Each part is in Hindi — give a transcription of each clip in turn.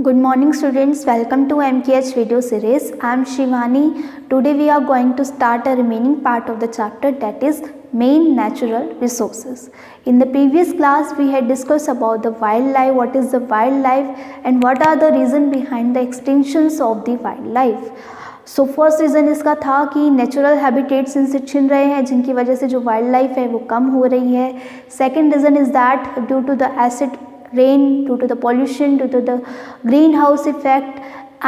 Good morning students, welcome to MKH video series. I am Shivani. Today we are going to start a remaining part of the chapter, that is main natural resources. In the previous class we had discussed about the wildlife, what is the wildlife and what are the reason behind the extinctions of the wildlife. So first reason इसका था कि नेचुरल हैबिटेट्स इनसे छिन रहे हैं जिनकी वजह से जो वाइल्ड लाइफ है वो कम हो रही है. Second reason is that due to the acid rain, due to the pollution, due to the greenhouse effect,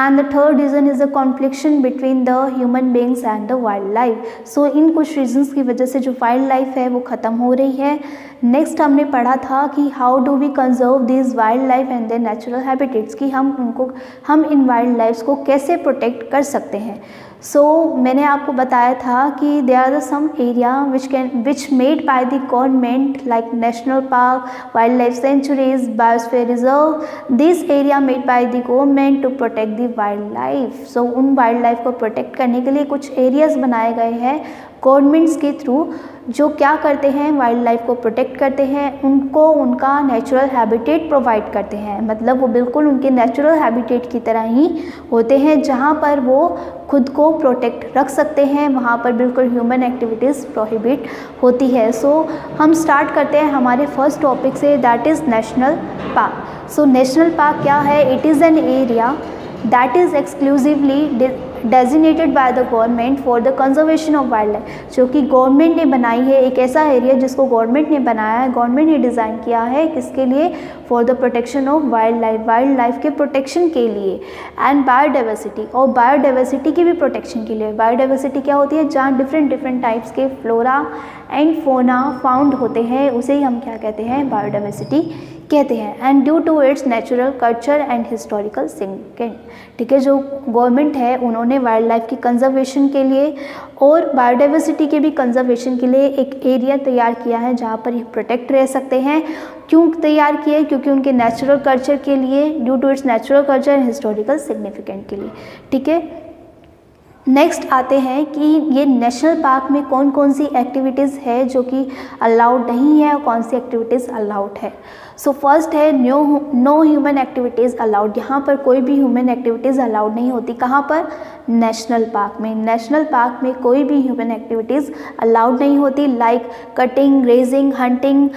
and the third reason is the confliction between the human beings and the wildlife. So इन कुछ reasons की वजह से जो वाइल्ड लाइफ है वो ख़त्म हो रही है. नेक्स्ट हमने पढ़ा था कि how do we conserve this wild life and their natural habitats, कि हम इन वाइल्ड लाइफ्स को कैसे प्रोटेक्ट कर सकते हैं. सो मैंने आपको बताया था कि there are some area which made by the government like national park, wild life sanctuaries, biosphere reserve. This area made by the government to protect the wild life. So उन वाइल्ड लाइफ को प्रोटेक्ट करने के लिए कुछ एरियाज़ बनाए गए हैं गवर्नमेंट्स के थ्रू, जो क्या करते हैं, वाइल्ड लाइफ को प्रोटेक्ट करते हैं, उनको उनका नेचुरल हैबिटेट प्रोवाइड करते हैं. मतलब वो बिल्कुल उनके नेचुरल हैबिटेट की तरह ही होते हैं जहाँ पर वो खुद को प्रोटेक्ट रख सकते हैं, वहाँ पर बिल्कुल ह्यूमन एक्टिविटीज़ प्रोहिबिट होती है. सो हम स्टार्ट करते हैं हमारे फर्स्ट टॉपिक से, that is national park. So national park क्या है? It is an area that is exclusively designated by the government for the conservation of wildlife. जो कि गवर्नमेंट ने बनाई है, एक ऐसा एरिया जिसको गवर्नमेंट ने बनाया है, गवर्नमेंट ने डिज़ाइन किया है, किसके लिए? For the protection of wild life के प्रोटेक्शन के लिए. एंड बायोडाइवर्सिटी, और बायोडाइवर्सिटी की भी प्रोटेक्शन के लिए. बायोडाइवर्सिटी क्या होती है? जहाँ डिफरेंट टाइप्स के फ्लोरा एंड फोना फाउंड होते हैं, उसे ही हम क्या कहते हैं? बायोडाइवर्सिटी कहते हैं. And due to its natural culture and historical significant. ठीक है, जो गवर्नमेंट है उन्होंने वाइल्ड लाइफ की कंजर्वेशन के लिए और बायोडाइवर्सिटी के भी कंजर्वेशन के लिए एक एरिया तैयार किया है जहाँ पर ये प्रोटेक्ट रह सकते हैं. क्यों तैयार किए? क्योंकि उनके नेचुरल कल्चर के लिए, due to its natural culture and historical significant के लिए. ठीक है, नेक्स्ट आते हैं कि ये नेशनल पार्क में कौन कौन सी एक्टिविटीज़ है जो कि अलाउड नहीं है और कौन सी एक्टिविटीज़ अलाउड है. सो फर्स्ट है नो ह्यूमन एक्टिविटीज़ अलाउड. यहाँ पर कोई भी ह्यूमन एक्टिविटीज़ अलाउड नहीं होती. कहाँ पर? नेशनल पार्क में. नेशनल पार्क में कोई भी ह्यूमन एक्टिविटीज़ अलाउड नहीं होती, like cutting, grazing, hunting,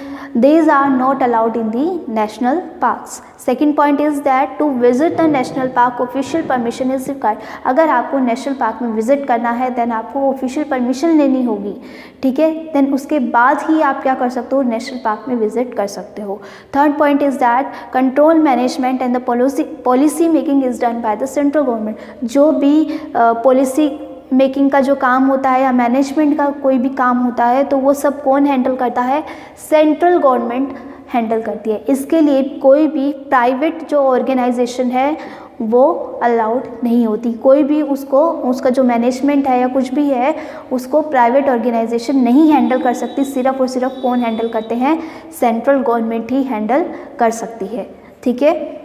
these are not allowed in the national parks. Second point is that to visit the national park official permission is required. अगर आपको नेशनल पार्क में विजिट करना है देन आपको ऑफिशियल परमिशन लेनी होगी. ठीक है, देन उसके बाद ही आप क्या कर सकते हो? नेशनल पार्क में विजिट कर सकते हो. Third point is that control management and the policy making is done by the central government. जो भी पॉलिसी मेकिंग का जो काम होता है या मैनेजमेंट का कोई भी काम होता है तो वो सब कौन हैंडल करता है? सेंट्रल गवर्नमेंट हैंडल करती है. इसके लिए कोई भी प्राइवेट जो ऑर्गेनाइजेशन है वो अलाउड नहीं होती. कोई भी उसका जो मैनेजमेंट है या कुछ भी है उसको प्राइवेट ऑर्गेनाइजेशन नहीं हैंडल कर सकती. सिर्फ और सिर्फ कौन हैंडल करते हैं? सेंट्रल गवर्नमेंट ही हैंडल कर सकती है. ठीक है,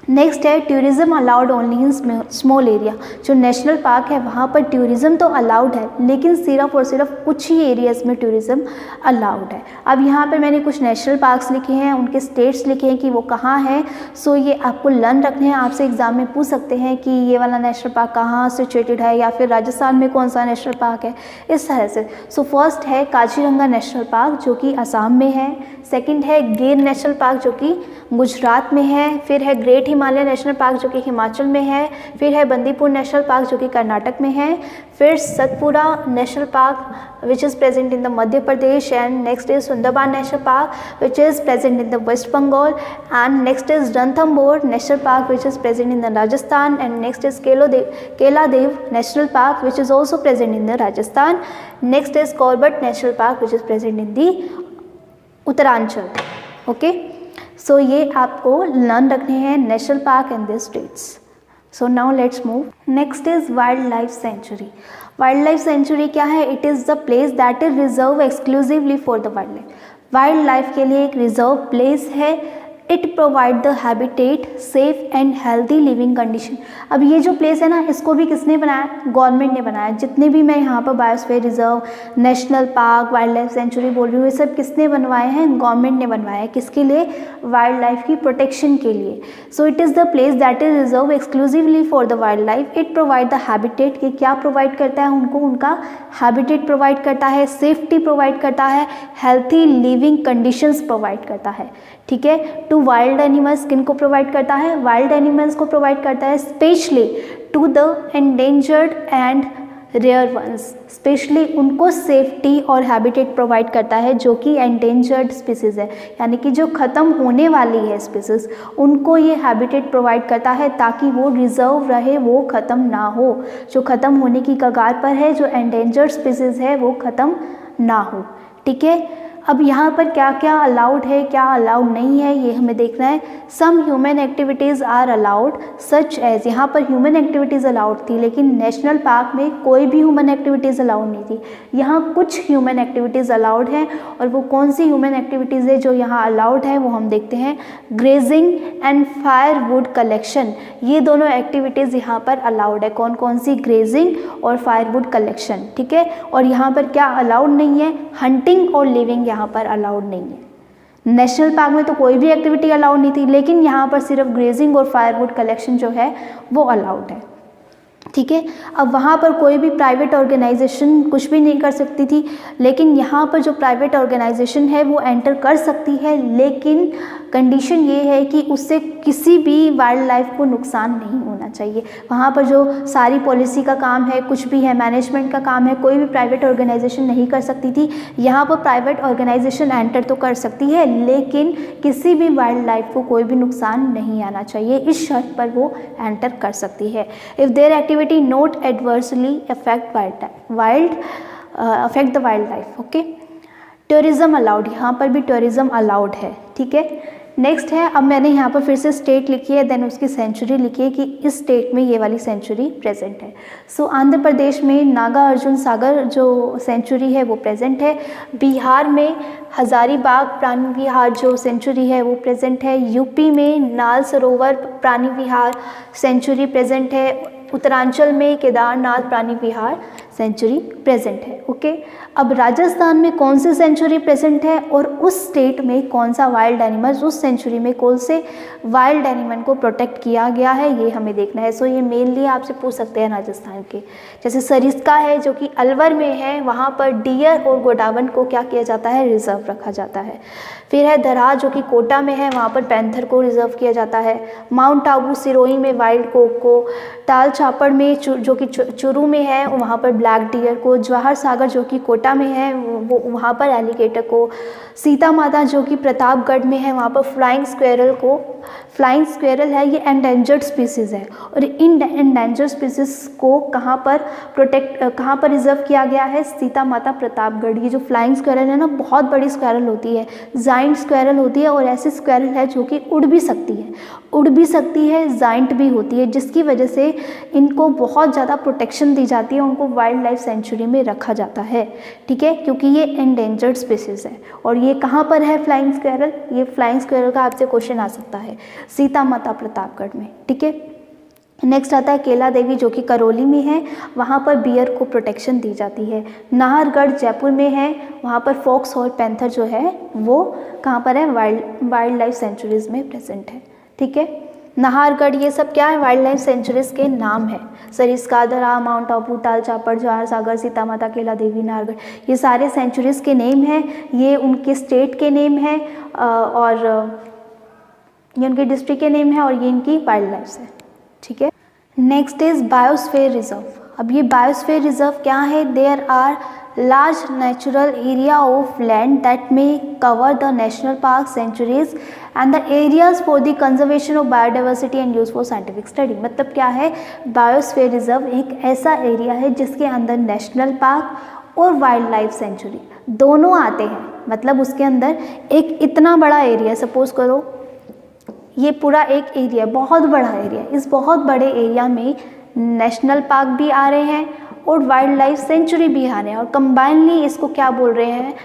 नेक्स्ट है tourism allowed only in small area. जो नेशनल पार्क है वहाँ पर टूरिज़्म तो अलाउड है लेकिन सिर्फ और सिर्फ कुछ ही एरियाज़ में टूरिज़्म अलाउड है. अब यहाँ पर मैंने कुछ नेशनल पार्क्स लिखे हैं, उनके स्टेट्स लिखे हैं कि वो कहाँ हैं. सो ये आपको लर्न रखने हैं. आपसे एग्ज़ाम में पूछ सकते हैं कि ये वाला नेशनल पार्क कहाँ सिचुएटेड है या फिर राजस्थान में कौन सा नेशनल पार्क है, इस तरह से. सो फर्स्ट है काजीरंगा नेशनल पार्क जो कि असम में है. सेकेंड है गिर नेशनल पार्क जो कि गुजरात में है. फिर है ग्रेट हिमालय नेशनल पार्क जो कि हिमाचल में है. फिर है बंदीपुर नेशनल पार्क जो कि कर्नाटक में है. फिर Satpura national park which is present in the Madhya Pradesh. And next is Sundarban national park which is present in the West Bengal. And next is Ranthambore national park which is present in the Rajasthan. And next is Keladeo national park which is also present in the Rajasthan. Next is Corbett national park which is present in the Uttaranchal. Okay, so ये आपको लर्न रखने हैं national park and the states. So now let's move. Next is wild life sanctuary. Wild life sanctuary क्या है? It is the place that is reserve exclusively for the wild life. Wild life के लिए एक रिजर्व प्लेस है it provide the habitat safe and healthy living condition. अब ये जो प्लेस है ना, इसको भी किसने बनाया? गवर्नमेंट ने बनाया। जितने भी मैं यहाँ पर biosphere reserve, national park, wild life sanctuary बोल रही हूँ, ये सब किसने बनवाए हैं? गवर्नमेंट ने बनवाया है। किसके लिए? वाइल्ड लाइफ की प्रोटेक्शन के लिए। So it is the place that is reserve exclusively for the wild life. It provide the habitat, कि क्या प्रोवाइड करता है उनको? उनका हैबिटेट प्रोवाइड करता है, सेफ्टी प्रोवाइड करता है, हेल्थी लिविंग कंडीशंस प्रोवाइड करता है। ठीक है, टू वाइल्ड एनिमल्स, किनको प्रोवाइड करता है? वाइल्ड एनिमल्स को प्रोवाइड करता है, specially to the endangered and rare ones, specially उनको सेफ्टी और हैबिटेट प्रोवाइड करता है जो कि एंडेंजर्ड स्पीसीज़ है, यानी कि जो ख़त्म होने वाली है स्पीसीज़, उनको ये हैबिटेट प्रोवाइड करता है ताकि वो रिजर्व रहे, वो ख़त्म ना हो। जो ख़त्म होने की कगार पर है, जो एंडेंजर्ड स्पीसीज़ है, वो ख़त्म ना हो। ठीक है, अब यहाँ पर क्या क्या अलाउड है, क्या अलाउड नहीं है, ये हमें देखना है। Some human activities are allowed such as, यहाँ पर ह्यूमन एक्टिविटीज़ अलाउड थी, लेकिन नेशनल पार्क में कोई भी ह्यूमन एक्टिविटीज़ अलाउड नहीं थी। यहाँ कुछ ह्यूमन एक्टिविटीज़ अलाउड हैं, और वो कौन सी ह्यूमन एक्टिविटीज़ है जो यहाँ अलाउड है, वो हम देखते हैं। ग्रेजिंग एंड फायरवुड कलेक्शन, ये दोनों एक्टिविटीज़ यहाँ पर अलाउड है। कौन कौन सी? ग्रेजिंग और फायरवुड कलेक्शन। ठीक है, और यहाँ पर क्या अलाउड नहीं है? हंटिंग और लिविंग यहाँ पर अलाउड नहीं है। नेशनल पार्क में तो कोई भी एक्टिविटी अलाउड नहीं थी, लेकिन यहाँ पर सिर्फ ग्रेजिंग और फायरवुड कलेक्शन जो है वो अलाउड है। ठीक है, अब वहाँ पर कोई भी प्राइवेट ऑर्गेनाइजेशन कुछ भी नहीं कर सकती थी, लेकिन यहाँ पर जो प्राइवेट ऑर्गेनाइजेशन है वो एंटर कर सकती है, लेकिन कंडीशन ये है कि उससे किसी भी वाइल्ड लाइफ को नुकसान नहीं होना चाहिए। वहाँ पर जो सारी पॉलिसी का काम है, कुछ भी है, मैनेजमेंट का काम है, कोई भी प्राइवेट ऑर्गेनाइजेशन नहीं कर सकती थी। यहाँ पर प्राइवेट ऑर्गेनाइजेशन एंटर तो कर सकती है, लेकिन किसी भी वाइल्ड लाइफ को कोई भी नुकसान नहीं आना चाहिए, इस शर्त पर वो एंटर कर सकती है। If there activity not adversely affect the wild life. Okay, tourism allowed, यहाँ पर भी टूरिज्म अलाउड है। ठीक है, नेक्स्ट है, अब मैंने यहाँ पर फिर से स्टेट लिखी है, देन उसकी सेंचुरी लिखी है कि इस स्टेट में ये वाली सेंचुरी प्रेजेंट है। सो आंध्र प्रदेश में नागार्जुन सागर जो सेंचुरी है वो प्रेजेंट है। बिहार में हजारीबाग प्राणी विहार जो सेंचुरी है वो प्रेजेंट है। यूपी में नाल सरोवर प्राणी विहार सेंचुरी प्रेजेंट है। उत्तरांचल में केदारनाथ प्राणी विहार सेंचुरी प्रेजेंट है। ओके, अब राजस्थान में कौन सी सेंचुरी प्रेजेंट है और उस स्टेट में कौन सा वाइल्ड एनिमल्स, उस सेंचुरी में कौन से वाइल्ड एनिमल को प्रोटेक्ट किया गया है, ये हमें देखना है। सो ये मेनली आपसे पूछ सकते हैं राजस्थान के, जैसे सरिस्का है जो कि अलवर में है, वहाँ पर डियर और गोडावन को क्या किया जाता है? रिजर्व रखा जाता है। फिर है दरहा जो कि कोटा में है, वहाँ पर पैंथर को रिजर्व किया जाता है। माउंट आबू सिरोही में वाइल्ड कोक को, ताल छापड़ में जो कि चुरू में है वहाँ पर ब्लैक डियर को, जवाहर सागर जो कि कोटा में है वो वहाँ पर एलिगेटर को, सीता माता जो कि प्रतापगढ़ में है वहाँ पर फ्लाइंग स्क्वेरल को। फ्लाइंग स्क्वेरल है ये एंडेंजर्ड स्पीसीज़ है, और इन एंडेंजर्ड स्पीसीज़ को कहाँ पर रिजर्व किया गया है? सीता माता प्रतापगढ़। ये जो फ्लाइंग स्क्वेरल है ना, बहुत बड़ी स्क्वेरल होती है, जाइंट स्क्वेरल होती है, और ऐसी स्क्वेरल है जो कि उड़ भी सकती है, जाइंट भी होती है, जिसकी वजह से इनको बहुत ज़्यादा प्रोटेक्शन दी जाती है, उनको वाइल्ड लाइफ सेंचुरी में रखा जाता है। ठीक है, क्योंकि ये एंडेंजर्ड स्पीसीज़ है। और ये कहाँ पर है फ्लाइंग स्क्वेरल? ये फ्लाइंग स्क्वेरल का आपसे क्वेश्चन आ सकता है, सीता माता प्रतापगढ़ में। ठीक है, नेक्स्ट आता है केला देवी जो कि करौली में है, वहाँ पर बियर को प्रोटेक्शन दी जाती है। नाहरगढ़ जयपुर में है, वहाँ पर फॉक्स और पैंथर जो है वो कहाँ पर है? वाइल्ड लाइफ सेंचुरीज में प्रेजेंट है। ठीक है, नाहरगढ़ ये सब क्या है? वाइल्ड लाइफ सेंचुरीज के नाम है। सरिस्का, दरहा, माउंट आबू, ताल छापड़, जवाहर सागर, सीता माता, केला देवी, नाहरगढ़, ये सारे सेंचुरीज के नेम हैं, ये उनके स्टेट के नेम हैं, और ये उनके डिस्ट्रिक्ट के नेम है, और ये इनकी वाइल्ड लाइफ है। ठीक है, नेक्स्ट इज बायोस्फीयर रिजर्व। अब ये बायोस्फीयर रिजर्व क्या है? There are large natural area of land that may cover the national park sanctuaries and the areas for the conservation of biodiversity and use for scientific study। मतलब क्या है? बायोस्फीयर रिजर्व एक ऐसा एरिया है जिसके अंदर नेशनल पार्क और वाइल्ड लाइफ सेंचुरी दोनों आते हैं। मतलब उसके अंदर एक इतना बड़ा एरिया, सपोज करो ये पूरा एक एरिया, बहुत बड़ा एरिया, इस बहुत बड़े एरिया में नेशनल पार्क भी आ रहे हैं और वाइल्ड लाइफ सेंचुरी भी आ रहे हैं, और कंबाइनली इसको क्या बोल रहे हैं?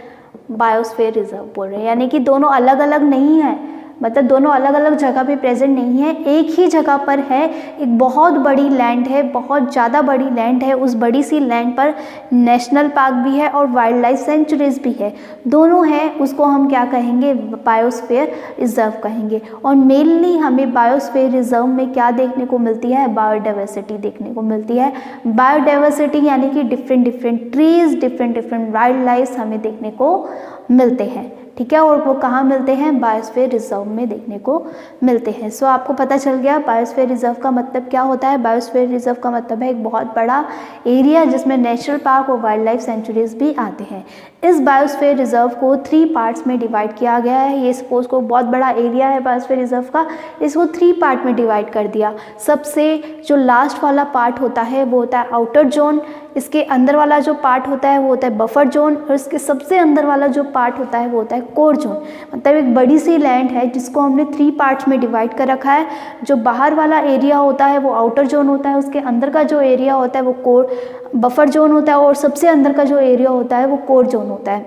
बायोस्फीयर रिजर्व बोल रहे हैं। यानी कि दोनों अलग अलग नहीं है, मतलब दोनों अलग अलग जगह पे प्रेजेंट नहीं है, एक ही जगह पर है। एक बहुत बड़ी लैंड है, बहुत ज़्यादा बड़ी लैंड है, उस बड़ी सी लैंड पर नेशनल पार्क भी है और वाइल्ड लाइफ सेंचुरीज भी है, दोनों हैं। उसको हम क्या कहेंगे, बायोस्फीयर रिजर्व कहेंगे। और मेनली हमें बायोस्फीयर रिजर्व में क्या देखने को मिलती है, बायोडाइवर्सिटी देखने को मिलती है। बायोडाइवर्सिटी यानी कि different different trees, different different wild life हमें देखने को मिलते हैं, ठीक है। और वो कहाँ मिलते हैं, बायोस्फीयर रिजर्व में देखने को मिलते हैं। सो आपको पता चल गया बायोस्फीयर रिजर्व का मतलब क्या होता है। बायोस्फीयर रिजर्व का मतलब है एक बहुत बड़ा एरिया जिसमें नेशनल पार्क और वाइल्ड लाइफ सेंचुरीज भी आते हैं। इस बायोस्फीयर रिजर्व को 3 पार्ट्स में डिवाइड किया गया है। ये सपोज को बहुत बड़ा एरिया है बायोस्फीयर रिजर्व का, इसको 3 पार्ट में डिवाइड कर दिया। सबसे जो लास्ट वाला पार्ट होता है वो होता है आउटर जोन, इसके अंदर वाला जो पार्ट होता है वो होता है बफर जोन, और इसके सबसे अंदर वाला जो पार्ट होता है वो होता है कोर जोन। मतलब एक बड़ी सी लैंड है जिसको हमने 3 पार्ट्स में डिवाइड कर रखा है। जो बाहर वाला एरिया होता है वो आउटर जोन होता है, उसके अंदर का जो एरिया होता है वो कोर बफर जोन होता है, और सबसे अंदर का जो एरिया होता है वो कोर जोन होता है।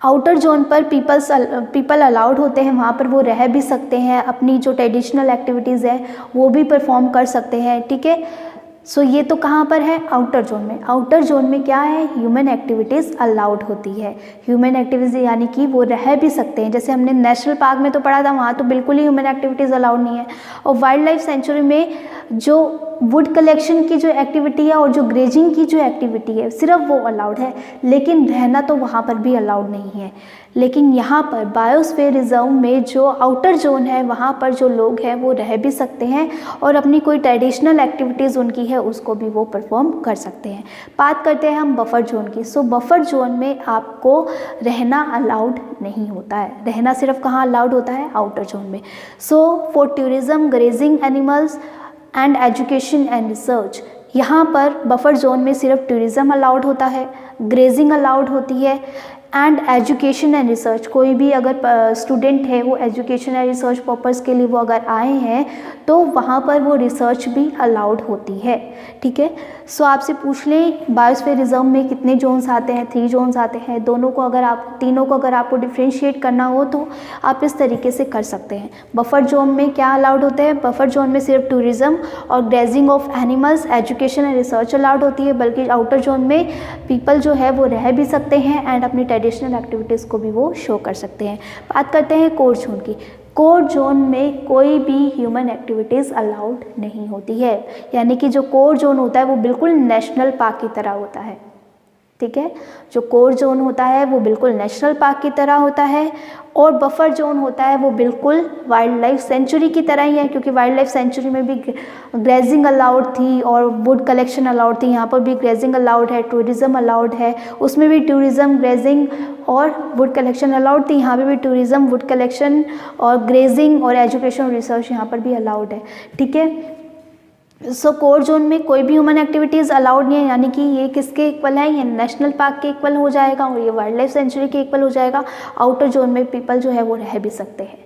आउटर जोन पर पीपल अलाउड होते हैं, वहाँ पर वो रह भी सकते हैं, अपनी जो ट्रेडिशनल एक्टिविटीज़ है वो भी परफॉर्म कर सकते हैं, ठीक है। सो ये तो कहाँ पर है, आउटर जोन में। आउटर जोन में क्या है, ह्यूमन एक्टिविटीज़ अलाउड होती है। ह्यूमन एक्टिविटीज़ यानी कि वो रह भी सकते हैं, जैसे हमने नेशनल पार्क में तो पढ़ा था, वहाँ तो बिल्कुल ही ह्यूमन एक्टिविटीज़ अलाउड नहीं है। और वाइल्ड लाइफ सेंचुरी में जो वुड कलेक्शन की जो एक्टिविटी है और जो ग्रेजिंग की जो एक्टिविटी है सिर्फ वो अलाउड है, लेकिन रहना तो वहाँ पर भी अलाउड नहीं है। लेकिन यहाँ पर बायोस्फीयर रिजर्व में जो आउटर जोन है वहाँ पर जो लोग हैं वो रह भी सकते हैं और अपनी कोई ट्रेडिशनल एक्टिविटीज़ उनकी है उसको भी वो परफॉर्म कर सकते हैं। बात करते हैं हम बफर जोन की। सो बफर जोन में आपको रहना अलाउड नहीं होता है, रहना सिर्फ कहाँ अलाउड होता है, आउटर जोन में। So for tourism, grazing animals and education and research, यहाँ पर बफर जोन में सिर्फ टूरिज़्म अलाउड होता है, ग्रेजिंग अलाउड होती है, एंड एजुकेशन एंड रिसर्च। कोई भी अगर स्टूडेंट है वो एजुकेशन एंड रिसर्च पर्पज़ के लिए वो अगर आए हैं तो वहाँ पर वो रिसर्च भी अलाउड होती है, ठीक है। सो आपसे पूछ लें बायोस्फीयर रिजर्व में कितने जोन्स आते हैं, 3 जोन्स आते हैं। दोनों को अगर आप तीनों को अगर आपको डिफ्रेंशिएट करना हो तो आप इस तरीके से कर सकते हैं। बफर जोन में क्या अलाउड होते हैं, बफर जोन में सिर्फ टूरिज़्म और grazing of animals, education and research allowed होती है, बल्कि आउटर जोन में पीपल जो है वो रह भी सकते हैं एंड अपनी ट्रेडिशनल एक्टिविटीज़ को भी वो शो कर सकते हैं। बात करते हैं कोर जोन की। कोर जोन में कोई भी ह्यूमन एक्टिविटीज़ अलाउड नहीं होती है, यानी कि जो कोर जोन होता है वो बिल्कुल नेशनल पार्क की तरह होता है, ठीक है। जो कोर जोन होता है वो बिल्कुल नेशनल पार्क की तरह होता है और बफर जोन होता है वो बिल्कुल वाइल्ड लाइफ सेंचुरी की तरह ही है, क्योंकि वाइल्ड लाइफ सेंचुरी में भी ग्रेजिंग अलाउड थी और वुड कलेक्शन अलाउड थी। यहाँ पर भी ग्रेजिंग अलाउड है, टूरिज़्म अलाउड है, उसमें भी टूरिज़्म, ग्रेजिंग और वुड कलेक्शन अलाउड थी। यहाँ पे भी टूरिज़्म, वुड कलेक्शन और ग्रेजिंग और एजुकेशन और रिसर्च यहाँ पर भी अलाउड है, ठीक है। सो कोर जोन में कोई भी ह्यूमन एक्टिविटीज़ अलाउड नहीं है, यानी कि ये किसके इक्वल है, ये नेशनल पार्क के इक्वल हो जाएगा और ये वाइल्ड लाइफ सेंचुरी के इक्वल हो जाएगा। आउटर जोन में पीपल जो है वो रह भी सकते हैं।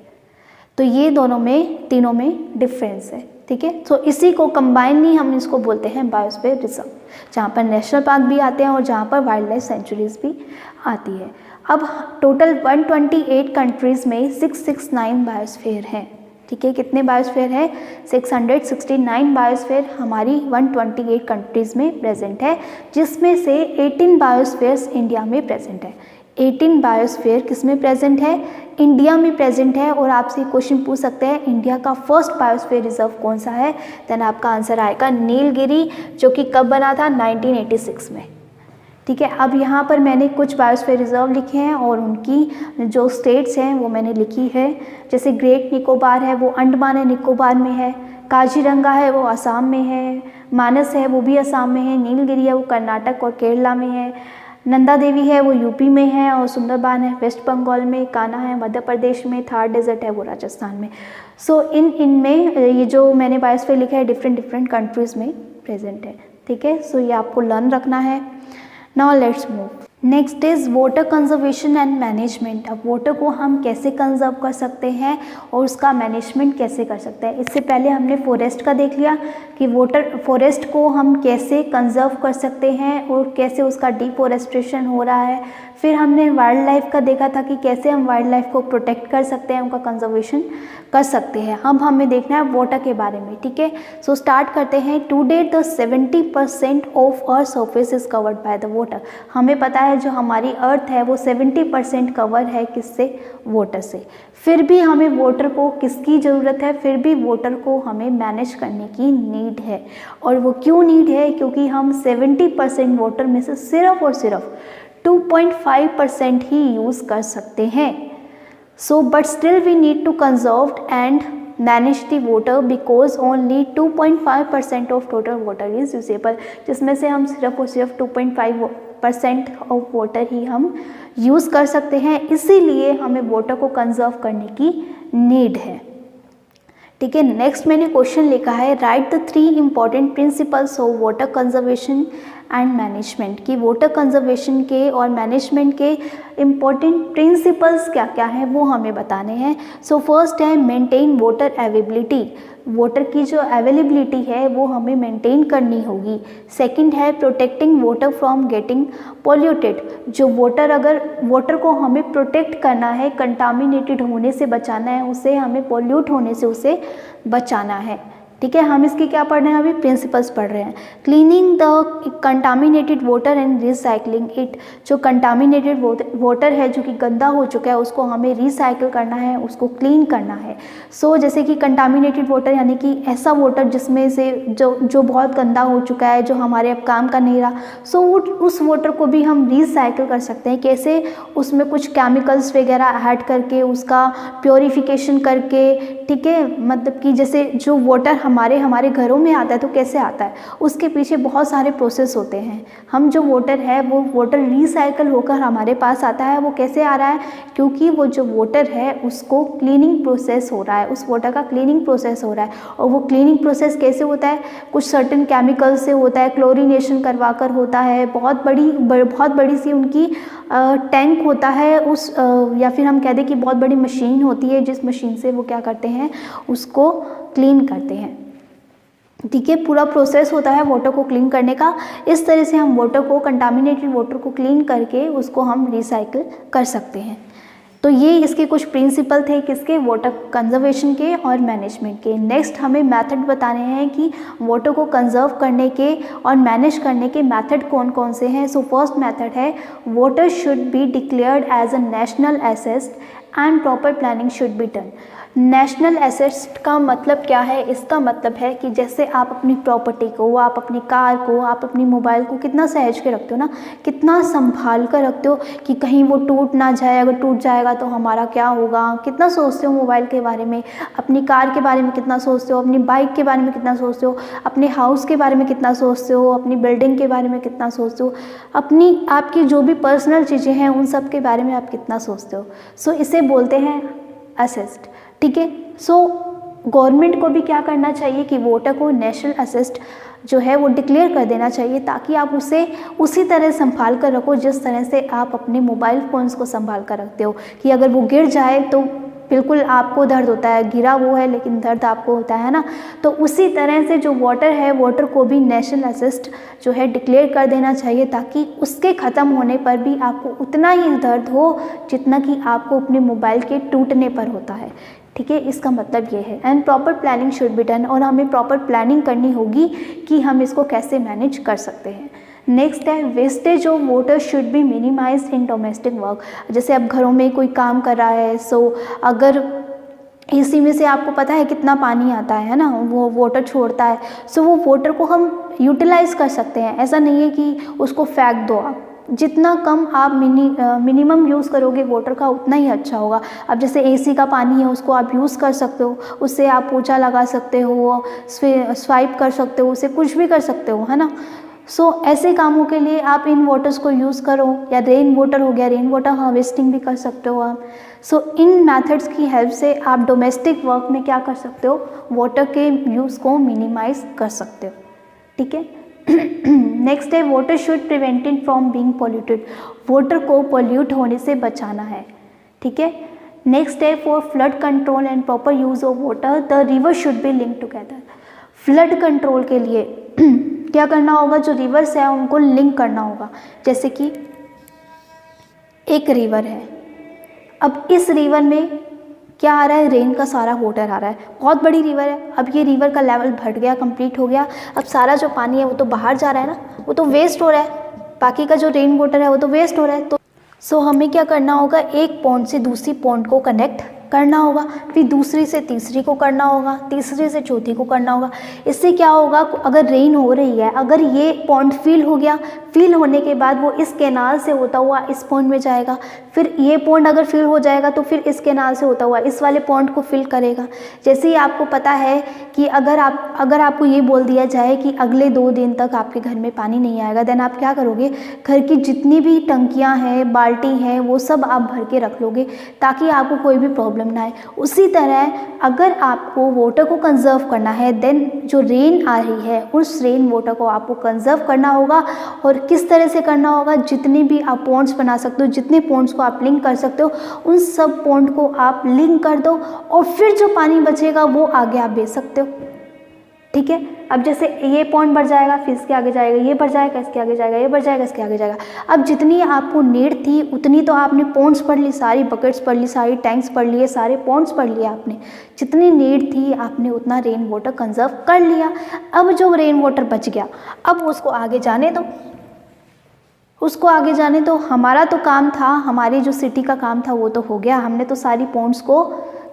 तो ये दोनों में, तीनों में डिफरेंस है, ठीक है। तो इसी को कंबाइन ही हम इसको बोलते हैं बायोस्फीयर रिजर्व, जहाँ पर नेशनल पार्क भी आते हैं और जहाँ पर वाइल्ड लाइफ सेंचुरीज भी आती है। अब टोटल 128 कंट्रीज़ में 669 बायोस्फीयर हैं, ठीक है। कितने बायोस्फीयर है, 669 बायोस्फीयर हमारी 128 कंट्रीज़ में प्रेजेंट है, जिसमें से 18 बायोस्फीयर्स इंडिया में प्रेजेंट है। 18 बायोस्फीयर किस में प्रेजेंट है, इंडिया में प्रेजेंट है। और आपसे क्वेश्चन पूछ सकते हैं इंडिया का फर्स्ट बायोस्फीयर रिजर्व कौन सा है, देन आपका आंसर आएगा नीलगिरी, जो कि कब बना था, 1986 में, ठीक है। अब यहाँ पर मैंने कुछ बायोस्फीयर रिजर्व लिखे हैं और उनकी जो स्टेट्स हैं वो मैंने लिखी है। जैसे ग्रेट निकोबार है वो अंडमान एंड निकोबार में है, काजीरंगा है वो असम में है, मानस है वो भी असम में है, नीलगिरी है वो कर्नाटक और केरला में है, नंदा देवी है वो यूपी में है और सुंदरबान है वेस्ट बंगाल में, कान्हा है मध्य प्रदेश में, थार डेजर्ट है वो राजस्थान में। सो इनमें ये जो मैंने बायोस्फीयर लिखा है डिफरेंट कंट्रीज़ में प्रेजेंट है, ठीक है। सो ये आपको लर्न रखना है। Now let's move. Next is water conservation and management. अब वाटर को हम कैसे कंजर्व कर सकते हैं और उसका मैनेजमेंट कैसे कर सकते हैं। इससे पहले हमने फॉरेस्ट का देख लिया कि वाटर फॉरेस्ट को हम कैसे कंजर्व कर सकते हैं और कैसे उसका डिफॉरेस्टेशन हो रहा है। फिर हमने वाइल्ड लाइफ का देखा था कि कैसे हम वाइल्ड लाइफ को प्रोटेक्ट कर सकते हैं, उनका कंजर्वेशन कर सकते हैं। अब हमें देखना है वाटर के बारे में, ठीक है। सो स्टार्ट करते हैं। Today the 70% of earth surface is covered by the water. हमें पता है जो हमारी अर्थ है वो 70% कवर है किससे, वाटर से। फिर भी हमें वाटर को किसकी ज़रूरत है, फिर भी वाटर को हमें मैनेज करने की नीड है। और वो क्यों नीड है, क्योंकि हम 70% वाटर में से सिर्फ और सिर्फ 2.5% ही यूज़ कर सकते हैं। So but still we need to conserve and manage the water because only 2.5% of total water is usable, जिसमें से हम सिर्फ और सिर्फ 2.5% ऑफ वाटर ही हम यूज़ कर सकते हैं। इसीलिए हमें वाटर को कंजर्व करने की नीड है, ठीक है। नेक्स्ट मैंने क्वेश्चन लिखा है, right the 3 important principles of water conservation and management. कि वाटर कंजर्वेशन के और मैनेजमेंट के इम्पॉर्टेंट प्रिंसिपल्स क्या क्या हैं वो हमें बताने हैं। सो फर्स्ट है मेंटेन वाटर अवेलेबिलिटी। वाटर की जो अवेलेबिलिटी है वो हमें मेंटेन करनी होगी। सेकंड है protecting water from getting polluted. जो वाटर को हमें प्रोटेक्ट करना है, कंटामिनेटेड होने से बचाना है, उसे हमें पॉल्यूट होने से उसे बचाना है, ठीक है। हम इसके क्या पढ़ रहे हैं, अभी प्रिंसिपल्स पढ़ रहे हैं। Cleaning the contaminated water and recycling it. जो कंटामिनेटेड वाटर है जो कि गंदा हो चुका है उसको हमें रिसाइकिल करना है, उसको क्लीन करना है। सो जैसे कि कंटामिनेटेड वाटर यानी कि ऐसा वाटर जिसमें से जो बहुत गंदा हो चुका है, जो हमारे अब काम का नहीं रहा, सो उस वाटर को भी हम रिसाइकिल कर सकते हैं। कैसे, उसमें कुछ केमिकल्स वगैरह ऐड करके उसका प्योरीफिकेशन करके, ठीक है। मतलब कि जैसे जो वाटर हमारे घरों में आता है तो कैसे आता है, उसके पीछे बहुत सारे प्रोसेस होते हैं। हम जो वाटर है वो वाटर रिसाइकल होकर हमारे पास आता है। वो कैसे आ रहा है, क्योंकि वो जो वाटर है उसको क्लीनिंग प्रोसेस हो रहा है, उस वाटर का क्लीनिंग प्रोसेस हो रहा है। और वो क्लीनिंग प्रोसेस कैसे होता है, कुछ सर्टेन केमिकल से होता है, क्लोरीनेशन करवा कर होता है। बहुत बड़ी सी उनकी टैंक होता है उस या फिर हम कह दें कि बहुत बड़ी मशीन होती है, जिस मशीन से वो क्या करते हैं, उसको क्लीन करते हैं, ठीक है। पूरा प्रोसेस होता है वाटर को क्लीन करने का। इस तरह से हम वाटर को, कंटामिनेटेड वाटर को क्लीन करके उसको हम रिसाइकिल कर सकते हैं। तो ये इसके कुछ प्रिंसिपल थे, किसके, वाटर कंजर्वेशन के और मैनेजमेंट के। नेक्स्ट हमें मेथड बताने हैं कि वाटर को कंजर्व करने के और मैनेज करने के मेथड कौन कौन से हैं। सो फर्स्ट मेथड है water should be declared as a national asset and proper planning should be done. National assets का मतलब क्या है, इसका मतलब है कि जैसे आप अपनी प्रॉपर्टी को, आप अपनी कार को, आप अपनी मोबाइल को कितना सहेज के रखते हो ना, कितना संभाल कर रखते हो कि कहीं वो टूट ना जाए, अगर टूट जाएगा तो हमारा क्या होगा, कितना सोचते हो मोबाइल के बारे में, अपनी कार के बारे में कितना सोचते हो, अपनी बाइक के बारे में कितना सोचते हो, अपने हाउस के बारे में कितना सोचते हो, अपनी बिल्डिंग के बारे में कितना सोचते हो, अपनी आपकी जो भी पर्सनल चीज़ें हैं उन सब के बारे में आप कितना सोचते हो। सो इसे बोलते हैं एसेट, ठीक है। सो गवर्नमेंट को भी क्या करना चाहिए कि वाटर को नेशनल एसेट जो है वो डिक्लेयर कर देना चाहिए, ताकि आप उसे उसी तरह संभाल कर रखो जिस तरह से आप अपने मोबाइल फ़ोन्स को संभाल कर रखते हो। कि अगर वो गिर जाए तो बिल्कुल आपको दर्द होता है, गिरा वो है लेकिन दर्द आपको होता है ना। तो उसी तरह से जो वाटर है, वाटर को भी नेशनल एसेट जो है डिक्लेयर कर देना चाहिए, ताकि उसके ख़त्म होने पर भी आपको उतना ही दर्द हो जितना कि आपको अपने मोबाइल के टूटने पर होता है, ठीक है। इसका मतलब ये है। And proper planning should be done, और हमें प्रॉपर प्लानिंग करनी होगी कि हम इसको कैसे मैनेज कर सकते हैं। नेक्स्ट है wastage of water should B minimised in domestic work. जैसे अब घरों में कोई काम कर रहा है, सो अगर एसी में से आपको पता है कितना पानी आता है ना, वो वाटर छोड़ता है, सो वो वाटर को हम यूटिलाइज कर सकते हैं। ऐसा नहीं है कि उसको फेंक दो आप, जितना कम आप मिनिमम यूज़ करोगे वाटर का उतना ही अच्छा होगा। अब जैसे एसी का पानी है उसको आप यूज़ कर सकते हो, उससे आप पोछा लगा सकते हो, स्वाइप कर सकते हो, उससे कुछ भी कर सकते हो, है ना। सो ऐसे कामों के लिए आप इन वाटर्स को यूज़ करो, या रेन वाटर हो गया, रेन वाटर हार्वेस्टिंग भी कर सकते हो आप। सो इन मेथड्स की हेल्प से आप डोमेस्टिक वर्क में क्या कर सकते हो, वाटर के यूज़ को मिनिमाइज कर सकते हो, ठीक है। नेक्स्ट है water should prevented from being polluted, water को पॉल्यूट होने से बचाना है, ठीक है। नेक्स्ट है for flood control and proper use of water the river should be link together, flood control के लिए क्या करना होगा, जो रिवर्स है उनको लिंक करना होगा। जैसे कि एक रिवर है, अब इस रिवर में क्या आ रहा है, रेन का सारा वाटर आ रहा है, बहुत बड़ी रिवर है। अब ये रिवर का लेवल बढ़ गया, कंप्लीट हो गया, अब सारा जो पानी है वो तो बाहर जा रहा है ना, वो तो वेस्ट हो रहा है, बाकी का जो रेन वाटर है वो तो वेस्ट हो रहा है। तो हमें क्या करना होगा, एक पॉइंट से दूसरी पॉइंट को कनेक्ट करना होगा, फिर दूसरी से तीसरी को करना होगा, तीसरी से चौथी को करना होगा। इससे क्या होगा, अगर रेन हो रही है, अगर ये पॉइंट फिल हो गया, फिल होने के बाद वो इस कैनाल से होता हुआ इस पॉइंट में जाएगा, फिर ये पॉइंट अगर फिल हो जाएगा तो फिर इस कैनाल से होता हुआ इस वाले पॉइंट को फिल करेगा। जैसे ही आपको पता है कि अगर आपको ये बोल दिया जाए कि अगले 2 दिन तक आपके घर में पानी नहीं आएगा, देन आप क्या करोगे, घर की जितनी भी टंकियाँ हैं, बाल्टी हैं, वो सब आप भर के रख लोगे ताकि आपको कोई भी प्रॉब्लम ना आए। उसी तरह अगर आपको वाटर को कंजर्व करना है, देन जो रेन आ रही है उस रेन वाटर को आपको कंजर्व करना होगा। और किस तरह से करना होगा, जितने भी आप पॉन्ड्स बना सकते हो, जितने पॉन्ड्स को आप लिंक कर सकते हो, उन सब पॉन्ड को आप लिंक कर दो और फिर जो पानी बचेगा वो आगे आप भेज सकते हो, ठीक है। अब जैसे ये पॉइंट बढ़ जाएगा, फिर इसके आगे जाएगा, ये बढ़ जाएगा, इसके आगे जाएगा, ये बढ़ जाएगा, इसके आगे जाएगा। अब जितनी आपको नीड थी उतनी तो आपने पॉन्ड्स पढ़ ली, सारी बकेट्स पढ़ ली, सारी टैंक्स पढ़ लिए, सारे पॉन्ड्स पढ़ लिए आपने, जितनी नीड थी आपने उतना रेन वाटर कंजर्व कर लिया। अब जो रेन वाटर बच गया, अब उसको आगे जाने दो, उसको आगे जाने तो हमारा तो काम था, हमारी जो सिटी का काम था वो तो हो गया, हमने तो सारी पॉन्ड्स को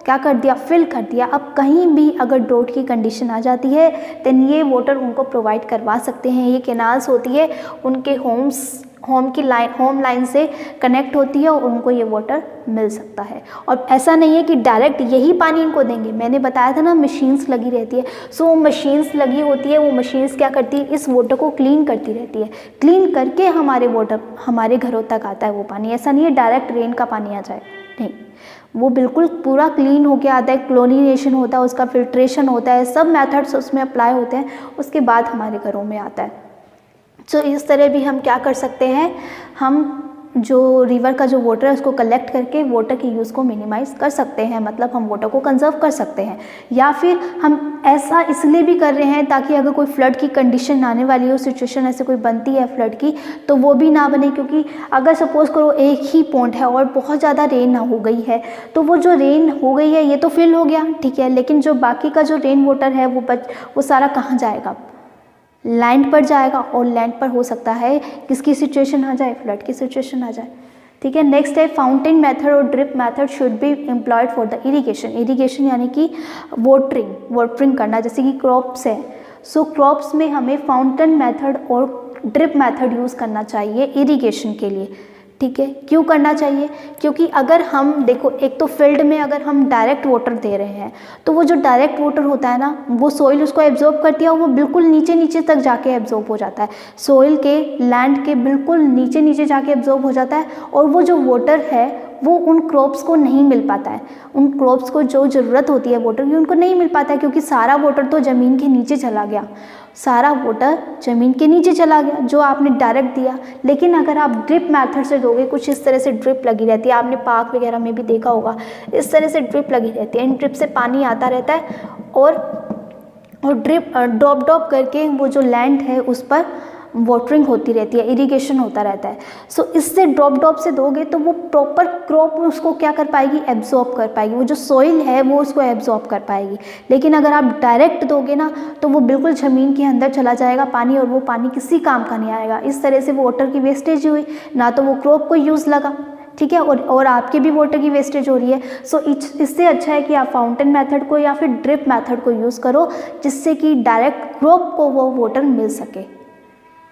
क्या कर दिया, फिल कर दिया। अब कहीं भी अगर ड्रोट की कंडीशन आ जाती है देन ये वाटर उनको प्रोवाइड करवा सकते हैं। ये कैनाल्स होती है उनके होम लाइन से कनेक्ट होती है और उनको ये वाटर मिल सकता है। और ऐसा नहीं है कि डायरेक्ट यही पानी इनको देंगे, मैंने बताया था ना मशीन्स लगी रहती है। सो मशीन्स लगी होती है, वो मशीन्स क्या करती है, इस वाटर को क्लीन करती रहती है, क्लीन करके हमारे घरों तक आता है वो पानी। ऐसा नहीं है डायरेक्ट रेन का पानी आ जाए, नहीं, वो बिल्कुल पूरा क्लीन होके आता है, क्लोरीनेशन होता है, उसका फिल्ट्रेशन होता है, सब मेथड्स उसमें अप्लाई होते हैं, उसके बाद हमारे घरों में आता है। तो इस तरह भी हम क्या कर सकते हैं, हम जो रिवर का जो वाटर है उसको कलेक्ट करके वाटर के यूज़ को मिनिमाइज़ कर सकते हैं, मतलब हम वाटर को कंजर्व कर सकते हैं। या फिर हम ऐसा इसलिए भी कर रहे हैं ताकि अगर कोई फ्लड की कंडीशन आने वाली हो, सिचुएशन ऐसे कोई बनती है फ्लड की, तो वो भी ना बने। क्योंकि अगर सपोज़ करो एक ही पॉइंट है और बहुत ज़्यादा रेन ना हो गई है, तो वो जो रेन हो गई है ये तो फिल हो गया, ठीक है, लेकिन जो बाकी का जो रेन वाटर है वो सारा कहाँ जाएगा, लैंड पर जाएगा। और लैंड पर हो सकता है किसकी सिचुएशन आ जाए, फ्लड की सिचुएशन आ जाए, ठीक है। नेक्स्ट है फाउंटेन मेथड और drip method should be employed for the irrigation. Irrigation यानी कि वाटरिंग करना, जैसे कि क्रॉप्स है, सो क्रॉप्स में हमें फाउंटेन मेथड और ड्रिप मेथड यूज़ करना चाहिए इरिगेशन के लिए, ठीक है। क्यों करना चाहिए, क्योंकि अगर हम देखो, एक तो फील्ड में अगर हम डायरेक्ट वाटर दे रहे हैं तो वो जो डायरेक्ट वाटर होता है ना, वो सॉइल उसको एब्जॉर्ब करती है और वो बिल्कुल नीचे तक जाके एब्जॉर्ब हो जाता है, सॉइल के, लैंड के बिल्कुल नीचे जाके एब्जॉर्ब हो जाता है। और वो जो वाटर है वो उन क्रॉप्स को नहीं मिल पाता है, उन क्रॉप्स को जो ज़रूरत होती है वाटर की उनको नहीं मिल पाता है, क्योंकि सारा वाटर तो ज़मीन के नीचे चला गया, सारा वाटर ज़मीन के नीचे चला गया जो आपने डायरेक्ट दिया। लेकिन अगर आप ड्रिप मेथड से दोगे, कुछ इस तरह से ड्रिप लगी रहती है, आपने पार्क वगैरह में भी देखा होगा, इस तरह से ड्रिप लगी रहती है, इन ड्रिप से पानी आता रहता है और ड्रिप ड्रॉप करके वो जो लैंड है उस पर वाटरिंग होती रहती है, इरिगेशन होता रहता है। सो इससे ड्रॉप से दोगे तो वो प्रॉपर क्रॉप उसको क्या कर पाएगी, एब्जॉर्ब कर पाएगी, वो जो सॉइल है वो उसको एब्जॉर्ब कर पाएगी। लेकिन अगर आप डायरेक्ट दोगे ना तो वो बिल्कुल ज़मीन के अंदर चला जाएगा पानी, और वो पानी किसी काम का नहीं आएगा। इस तरह से वो वाटर की वेस्टेज हुई, ना तो वो क्रॉप को यूज़ लगा, ठीक है, और आपके भी वाटर की वेस्टेज हो रही है। सो इससे अच्छा है कि आप फाउंटेन मेथड को या फिर ड्रिप मेथड को यूज़ करो, जिससे कि डायरेक्ट क्रॉप को वो वाटर मिल सके,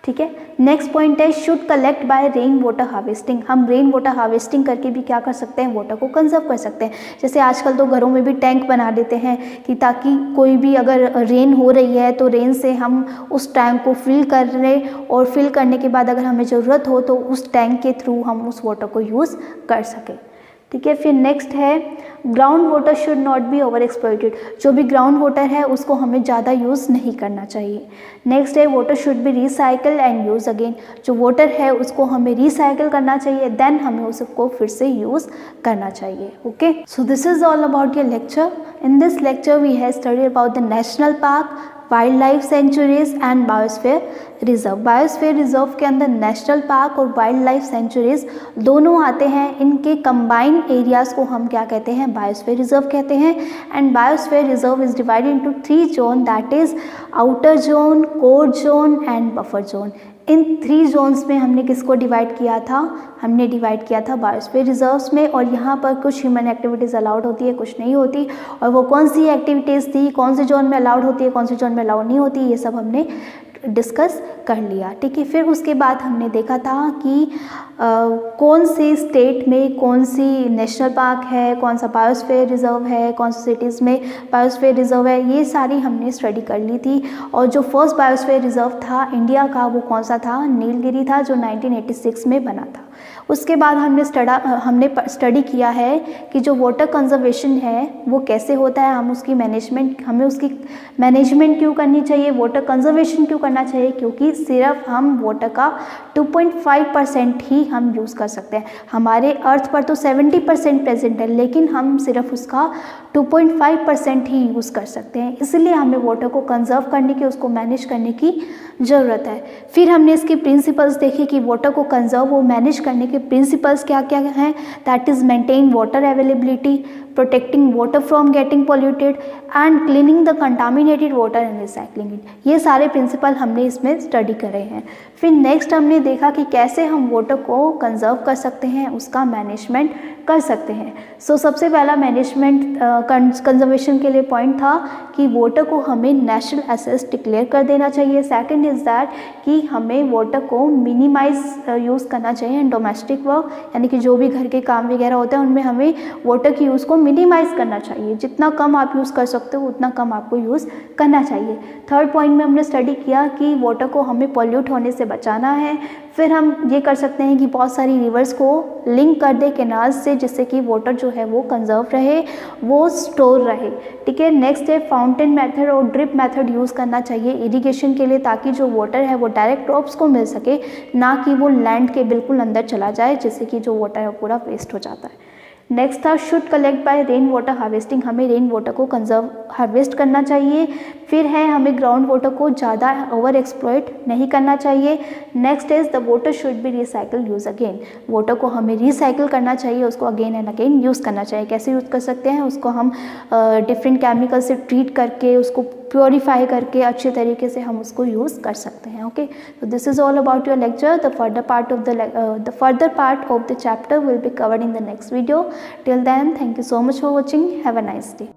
ठीक है। नेक्स्ट पॉइंट है should collect by rain water harvesting. हम रेन वाटर हार्वेस्टिंग करके भी क्या कर सकते हैं, वाटर को कंजर्व कर सकते हैं। जैसे आजकल तो घरों में भी टैंक बना देते हैं कि ताकि कोई भी अगर रेन हो रही है तो रेन से हम उस टैंक को फिल कर रहे, और फिल करने के बाद अगर हमें ज़रूरत हो तो उस टैंक के थ्रू हम उस वाटर को यूज़ कर सकें, ठीक है। फिर नेक्स्ट है ground water should not be over exploited, जो भी ग्राउंड वाटर है उसको हमें ज़्यादा यूज़ नहीं करना चाहिए। नेक्स्ट है water should B recycle and use again, जो वाटर है उसको हमें रिसाइकल करना चाहिए, देन हमें उसको फिर से यूज़ करना चाहिए। Okay, so this is all about your lecture. In this lecture we have studied about the national park, wild life sanctuaries and biosphere reserve. Biosphere reserve के अंदर नेशनल पार्क और वाइल्ड लाइफ सेंचुरीज दोनों आते हैं। इनके कंबाइंड एरियाज़ को हम क्या कहते हैं, बायोस्फीयर रिजर्व कहते हैं। And biosphere reserve is divided into 3 zone, that is outer zone, core zone and buffer zone. इन 3 जोन्स में हमने किसको डिवाइड किया था, हमने डिवाइड किया था बायोस्फीयर रिजर्व्स में। और यहाँ पर कुछ ह्यूमन एक्टिविटीज़ अलाउड होती है, कुछ नहीं होती, और वो कौन सी एक्टिविटीज़ थी, कौन से जोन में अलाउड होती है, कौन से जोन में अलाउड नहीं होती, ये सब हमने डिस्कस कर लिया। ठीक है, फिर उसके बाद हमने देखा था कि कौन सी स्टेट में कौन सी नेशनल पार्क है, कौन सा बायोस्फीयर रिजर्व है, कौन सी सिटीज़ में बायोस्फीयर रिजर्व है, ये सारी हमने स्टडी कर ली थी। और जो फर्स्ट बायोस्फीयर रिजर्व था इंडिया का वो कौन सा था, नीलगिरी था, जो 1986 में बना था। उसके बाद हमने स्टडी किया है कि जो वाटर कंजर्वेशन है वो कैसे होता है, हमें उसकी मैनेजमेंट क्यों करनी चाहिए, वाटर कंजर्वेशन क्यों करना चाहिए, क्योंकि सिर्फ हम वाटर का 2.5% ही हम यूज़ कर सकते हैं। हमारे अर्थ पर तो 70% प्रेजेंट है, लेकिन हम सिर्फ उसका 2.5% ही यूज़ कर सकते हैं। इसलिए हमें वाटर को कंजर्व करने की, उसको मैनेज करने की ज़रूरत है। फिर हमने इसके प्रिंसिपल्स देखे कि वाटर को कंजर्व और मैनेज करने के प्रिंसिपल्स क्या क्या हैं, that is maintain water availability, protecting water from getting polluted and cleaning the contaminated water and recycling it. ये सारे प्रिंसिपल हमने इसमें स्टडी करे हैं। फिर नेक्स्ट हमने देखा कि कैसे हम वाटर को कंजर्व कर सकते हैं, उसका मैनेजमेंट कर सकते हैं। सो सबसे पहला मैनेजमेंट कंजर्वेशन के लिए पॉइंट था कि वाटर को हमें नेशनल एसेट डिक्लेयर कर देना चाहिए। सेकंड इज़ दैट कि हमें वाटर को मिनिमाइज यूज़ करना चाहिए इन डोमेस्टिक वर्क, यानी कि जो भी घर के काम वगैरह होते हैं उनमें हमें वाटर की यूज़ को मिनिमाइज करना चाहिए। जितना कम आप यूज़ कर सकते हो उतना कम आपको यूज़ करना चाहिए। थर्ड पॉइंट में हमने स्टडी किया कि वाटर को हमें पॉल्यूट होने से बचाना है। फिर हम ये कर सकते हैं कि बहुत सारी रिवर्स को लिंक कर दे कैनाल्स से, जिससे कि वाटर जो है वो कंजर्व रहे, वो स्टोर रहे। ठीक है, नेक्स्ट है फाउंटेन मेथड और ड्रिप मेथड यूज़ करना चाहिए इरिगेशन के लिए, ताकि जो वाटर है वो डायरेक्ट क्रॉप्स को मिल सके, ना कि वो लैंड के बिल्कुल अंदर चला जाए, जिससे कि जो वाटर है पूरा वेस्ट हो जाता है। नेक्स्ट था should collect by rain water harvesting, हमें रेन वाटर को कंजर्व हार्वेस्ट करना चाहिए। फिर है हमें ग्राउंड वाटर को ज़्यादा ओवर एक्सप्लॉइट नहीं करना चाहिए। Next is the water should B recycle use again, water को हमें रिसाइकिल करना चाहिए, उसको अगेन एंड अगेन यूज़ करना चाहिए। कैसे यूज़ कर सकते हैं, उसको हम डिफरेंट केमिकल से ट्रीट करके, उसको प्योरीफाई करके अच्छे तरीके से हम उसको यूज़ कर सकते हैं। Okay, so this is all about your lecture. The further part of the chapter will be covered in the next video. Till then, thank you so much for watching. Have a nice day.